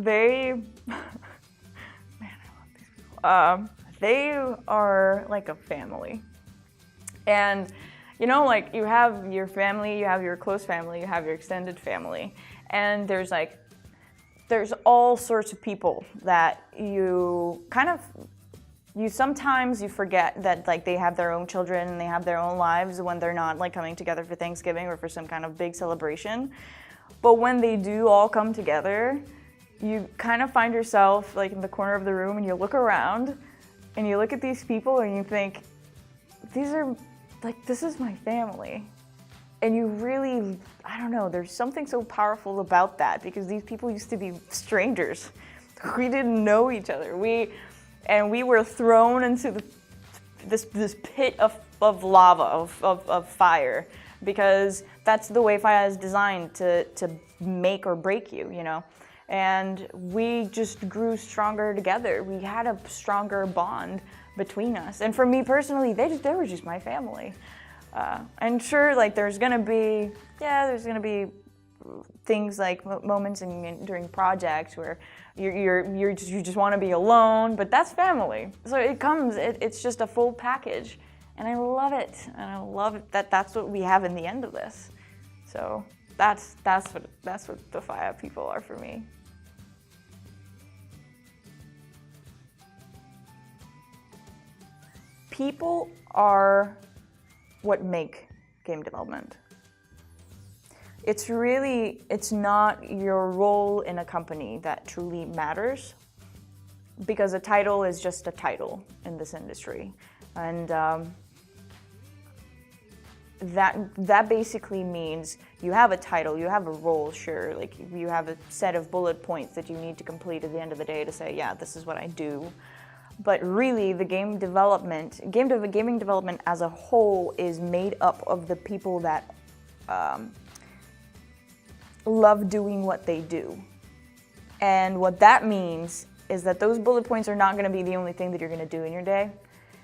They, man, I love these people. They are like a family. And you know, like you have your family, you have your close family, you have your extended family, and there's all sorts of people that you sometimes you forget that like they have their own children and they have their own lives when they're not like coming together for Thanksgiving or for some kind of big celebration. But when they do all come together, you kind of find yourself like in the corner of the room and you look around and you look at these people and you think, this is my family. And you really, I don't know, there's something so powerful about that because these people used to be strangers. We didn't know each other. We were thrown into this pit of lava, of fire, because that's the way FIEA is designed to make or break you, you know? And we just grew stronger together. We had a stronger bond between us. And for me personally, they were just my family. And sure, like there's gonna be things like moments during projects where you just want to be alone, but that's family. So it's just a full package, and I love it, and I love it that's what we have in the end of this. So that's what the FIEA people are for me. People are what make game development. It's not your role in a company that truly matters, because a title is just a title in this industry. And that basically means you have a title, you have a role, sure, like you have a set of bullet points that you need to complete at the end of the day to say, yeah, this is what I do. But really, the gaming development as a whole is made up of the people that love doing what they do. And what that means is that those bullet points are not going to be the only thing that you're going to do in your day.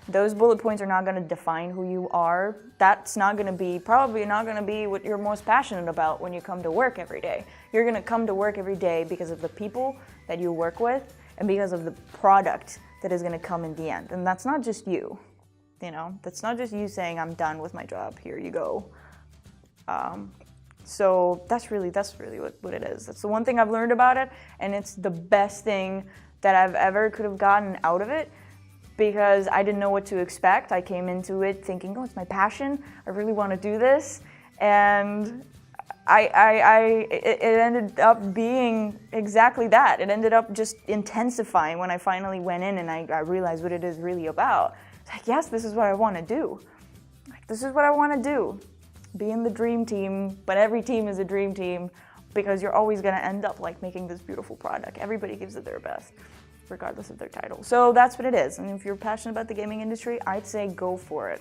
Those bullet points are not going to define who you are. That's probably not going to be what you're most passionate about when you come to work every day. You're going to come to work every day because of the people that you work with and because of the product that is going to come in the end. And that's not just you, you know? That's not just you saying, I'm done with my job, here you go. So that's really what it is. That's the one thing I've learned about it, and it's the best thing that I've ever could have gotten out of it, because I didn't know what to expect. I came into it thinking, oh, it's my passion, I really want to do this, and it ended up being exactly that. It ended up just intensifying when I finally went in and I realized what it is really about. It's like, yes, this is what I want to do. Like, this is what I want to do. Be in the dream team, but every team is a dream team, because you're always going to end up like making this beautiful product. Everybody gives it their best, regardless of their title. So that's what it is. And if you're passionate about the gaming industry, I'd say go for it,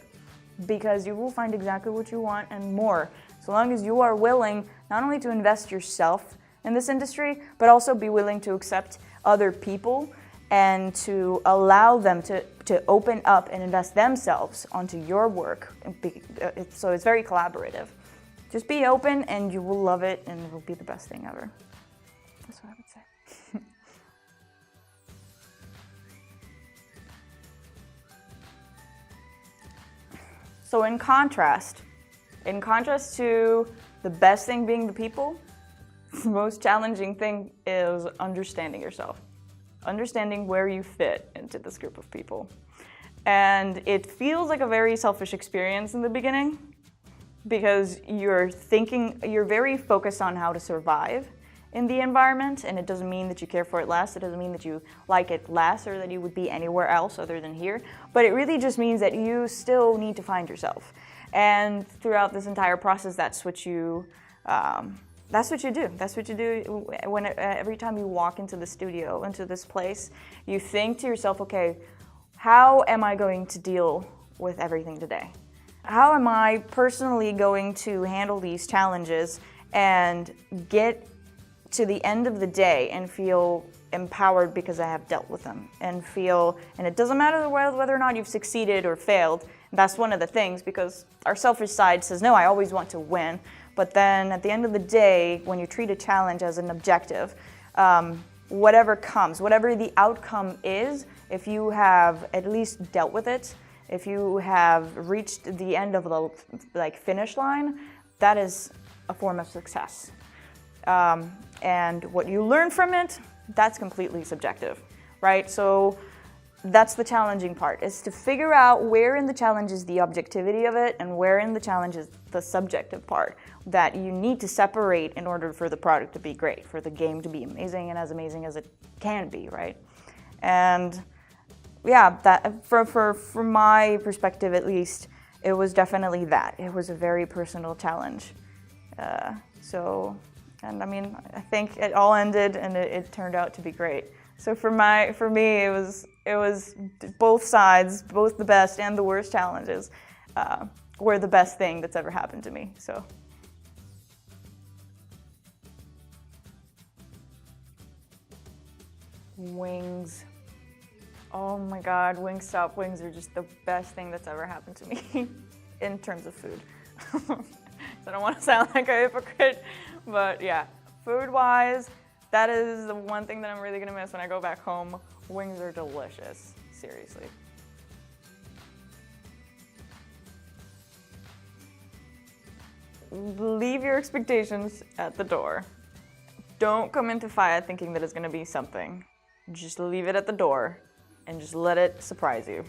because you will find exactly what you want and more. So long as you are willing not only to invest yourself in this industry, but also be willing to accept other people and to allow them to open up and invest themselves onto your work. So it's very collaborative. Just be open and you will love it, and it will be the best thing ever. That's what I would say. So in contrast to the best thing being the people, the most challenging thing is understanding yourself. Understanding where you fit into this group of people. And it feels like a very selfish experience in the beginning, because you're very focused on how to survive in the environment, and it doesn't mean that you care for it less, it doesn't mean that you like it less or that you would be anywhere else other than here, but it really just means that you still need to find yourself. And throughout this entire process, that's what you do. That's what you do every time you walk into the studio, into this place. You think to yourself, okay, how am I going to deal with everything today? How am I personally going to handle these challenges and get to the end of the day and feel empowered because I have dealt with them, and it doesn't matter whether or not you've succeeded or failed. That's one of the things, because our selfish side says, no, I always want to win. But then at the end of the day, when you treat a challenge as an objective, whatever comes, whatever the outcome is, if you have at least dealt with it, if you have reached the end of the finish line, that is a form of success. And what you learn from it, that's completely subjective, right? So that's the challenging part, is to figure out where in the challenge is the objectivity of it and where in the challenge is the subjective part that you need to separate in order for the product to be great, for the game to be amazing and as amazing as it can be, right? And yeah, that from my perspective at least, it was definitely that. It was a very personal challenge. And I mean, I think it all ended and it turned out to be great. So for me, it was both sides, both the best and the worst challenges were the best thing that's ever happened to me. So. Wings. Oh my God, Wingstop wings are just the best thing that's ever happened to me in terms of food. So I don't want to sound like a hypocrite, but yeah, food-wise, that is the one thing that I'm really gonna miss when I go back home. Wings are delicious, seriously. Leave your expectations at the door. Don't come into FIEA thinking that it's gonna be something. Just leave it at the door and just let it surprise you.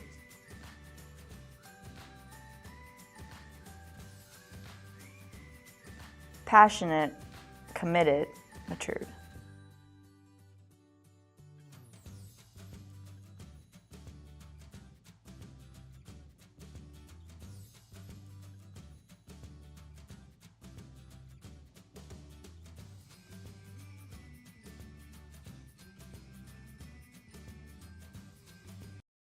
Passionate, committed, matured.